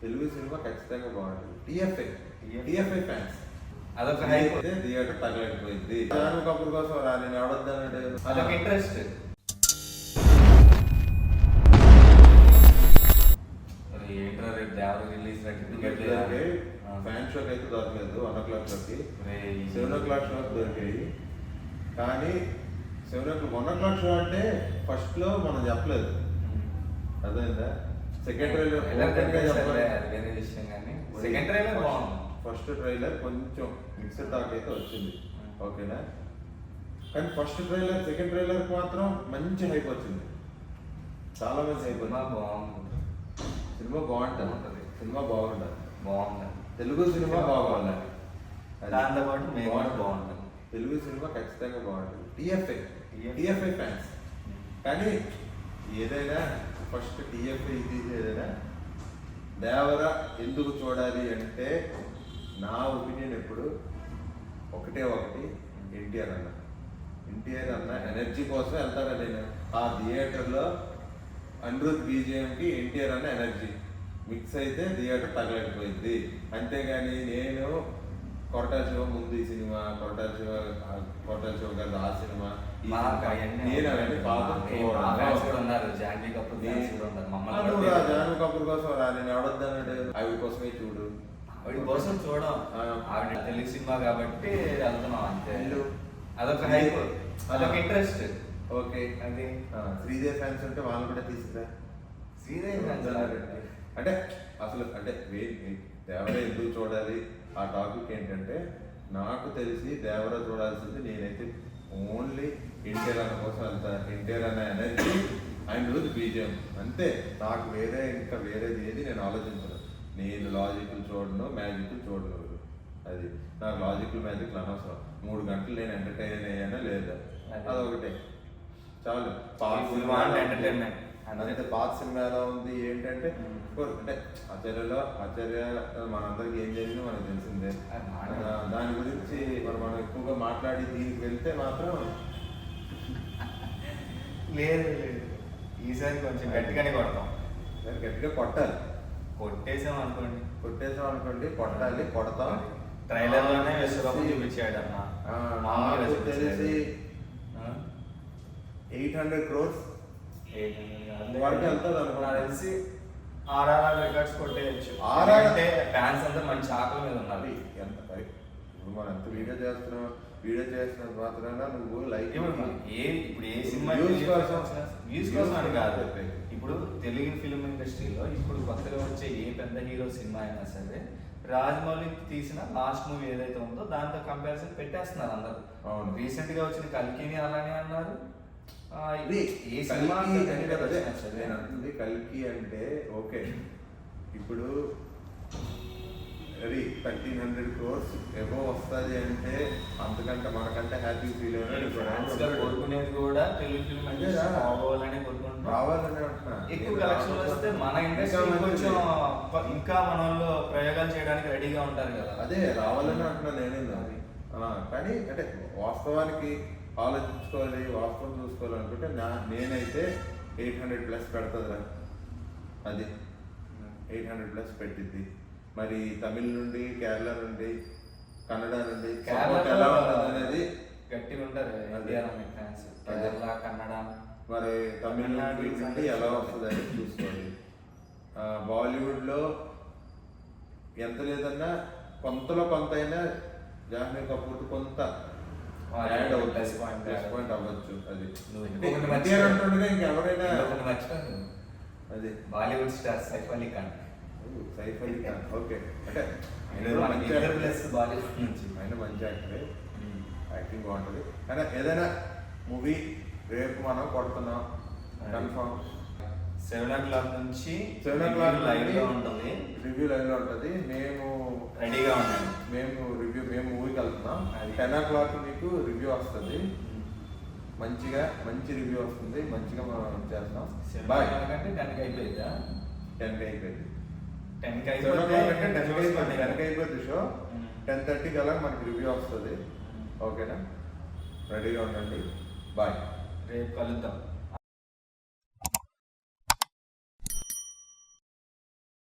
Telugu cinema ఖచ్చితంగా బాగుంటుంది. TFI fans అదొక అయితే థియేటర్ తగలకపోయింది. జాను కపూర్ కోసం నేను ఎవడొద్దానంటే అదొక ఇంట్రెస్ట్. ఏంట్రా రేపు దేవర రిలీజ్ ఫ్యాన్ షోకి అయితే దొరకలేదు. 1 o'clock షోకి 7 o'clock షోకి దొరికాయి. కానీ 1 o'clock షో అంటే ఫస్ట్ లో మనం చెప్పలేదు, అదేందా సెకండ్ ట్రైలర్ వేరే విషయం. కానీ సెకండ్ ట్రైలర్ బాగుంది. ఫస్ట్ ట్రైలర్ కొంచెం మిక్స్డ్ టాక్ అయితే వచ్చింది, ఓకేనా. కానీ ఫస్ట్ ట్రైలర్ సెకండ్ ట్రైలర్ మాత్రం మంచి హైప్ వచ్చింది, చాలా మంచి హైప్ వచ్చింది. సినిమా బాగుంటుంది, సినిమా బాగుంటుంది. తెలుగు సినిమా బాగుంటుంది, దాంతో పాటు మేము బాగుంటుంది. తెలుగు సినిమా ఖచ్చితంగా బాగుంటుంది. TFI fans. కానీ ఏదైనా ఫస్ట్ టిఎఫ్ఐ ఇది ఏదైనా దేవర ఎందుకు చూడాలి అంటే నా ఒపీనియన్ ఎప్పుడు ఒకటి ఎన్టీఆర్ అన్న ఎనర్జీ కోసం వెళ్తాను నేను. ఆ థియేటర్లో అనిరుద్ బీజిఎంకి ఎన్టీఆర్ అన్న ఎనర్జీ మిక్స్ అయితే థియేటర్ తగలకపోయింది. అంతేగాని నేను కొరటాల శివ ముందు ఈ సినిమా, కొరటాల శివ గారు ఆ సినిమా, నేను అవన్నీ జాను కపూర్ కోసం నేను ఎవడొద్దానంటే అవి కోసమే చూడు, వాడి కోసం చూడం. ఆవిడ తెలుగు సినిమా కాబట్టి వెళ్తున్నాం అంతే. అదొక ఇంట్రెస్ట్. ఓకే, అది శ్రీదేవి ఫ్యాన్స్ ఉంటే వాళ్ళు కూడా తీసుకురా. శ్రీదేవి ఫ్యాన్స్ అంటే అసలు అంటే దేవర ఎందుకు చూడాలి ఆ టాపిక్ ఏంటంటే, నాకు తెలిసి దేవర చూడాల్సింది నేనైతే ఓన్లీ ఎన్టీఆర్ అన్న కోసం వెళ్తా. ఎన్టీఆర్ అన్న ఎనర్జీ అండ్ బీజిఎం అంతే. నాకు ఇంకా వేరేది ఏది నేను ఆలోచించను. నేను లాజికల్ చూడను, మ్యాజికల్ చూడను. అది నాకు లాజికల్ మ్యాజికల్ అనవసరం. 3 గంటలు నేను ఎంటర్టైన్ అయ్యానా లేదా అదొకటే చాలు. ఎంటర్టైన్మెంట్ అంటే పాత సినిమా ఎలా ఉంది ఏంటంటే అంటే ఆచార్య మనందరికి ఏం జరిగిందో మనకు తెలిసిందే. దాని గురించి మనం ఎక్కువగా మాట్లాడి దీనికి వెళ్తే మాత్రం లేదు. ఈసారి కొంచెం గట్టిగానే కొడతాం. గట్టిగా కొట్టాలి. కొట్టేసాం అనుకోండి కొట్టాలి, కొడతాం. ట్రైలర్ లోనే విశ్వరూపం చూపించాడు అన్న. నాకు తెలిసి 800 crores వరకు వెళ్తుంది అనుకున్నా. తెలిసి RRR రికార్డ్స్ కొట్టేయచ్చు. అంటే ఫ్యాన్స్ అంతా మంచి ఆకలి మీద ఉన్నారు. ఎంత ఇప్పుడు మనం ఎంత వీడియో చేస్తున్న మాత్రాన నువ్వు లైక్ ఇప్పుడు ఏ సినిమా వ్యూస్ కోసం అని కాదు. ఇప్పుడు తెలుగు ఫిల్మ్ ఇండస్ట్రీలో ఇప్పుడు కొత్తగా వచ్చే ఏ పెద్ద హీరో సినిమా అయినా సరే రాజమౌళి తీసిన లాస్ట్ మూవీ ఏదైతే ఉందో దాంతో కంపారిజన్ పెట్టేస్తున్నారు అందరు. రీసెంట్ గా వచ్చిన కల్కిని అలానే అన్నారు. ఏ సినిమా కల్కి అంటే ఓకే, ఇప్పుడు అది 1300 crores ఎబో వస్తుంది అంటే అంతకంటే మనకంటే హ్యాపీ ఫీల్ కోరుకునేది కూడా తెలుగు ఫిల్మ్ రావాలని కోరుకుంటున్నాం. రావాలని అంటున్నా. ఎక్కువ కలెక్షన్ వస్తే మన ఇండస్ట్రీ కొంచెం ఇంకా మన వాళ్ళు ప్రయోగాలు చేయడానికి రెడీగా ఉంటారు కదా. అదే రావాలని అంటున్నా నేనే. కానీ అంటే వాస్తవానికి ఆలోచించుకోవాలి, వాస్తవం చూసుకోవాలి అనుకుంటే నేనైతే 800+ పెడుతుందిరా. అది 800+ పెట్టిద్ది. మరి తమిళ నుండి, కేరళ నుండి, కన్నడ నుండి ఎలా ఉంటుంది అనేది గట్టిగా ఉంటారు కేరళ, కన్నడ. మరి తమిళ నుండి ఎలా వస్తుంది అని చూసుకోవాలి. బాలీవుడ్లో ఎంత లేదన్నా కొంతలో కొంత అయినా జాహ్నవి కపూర్ కొంత యాడ్ అవుతుంది, ప్లస్ పాయింట్ అవ్వచ్చు. అది అంటుండగా ఇంకెవరైనా అది బాలీవుడ్ స్టార్ సైఫ్ అలీ ఖాన్. ఓకే, అంటే మంచి యాక్టరే, యాక్టింగ్ బాగుంటుంది. కానీ ఏదైనా మూవీ రేపు మనం కొడుతున్నాం కన్ఫర్మ్ 7 o'clock నుంచి 7 o'clock లైవ్ లో ఉంటుంది. రివ్యూ లైవ్ లో ఉంటుంది. మేము రెడీగా ఉన్నాం. మేము మూవీకి వెళ్తున్నాం. 10 o'clock మీకు రివ్యూ వస్తుంది. మంచి రివ్యూ వస్తుంది. మంచిగా మనం చేస్తాం. 10కి అయిపోయిందా? 10కి అయిపోయింది. 10కి అయిపోయింది షో. 10:30కి అలా మనకి రివ్యూ వస్తుంది. ఓకేనా, రెడీగా ఉండండి. బాయ్, రేపు కలుద్దాం.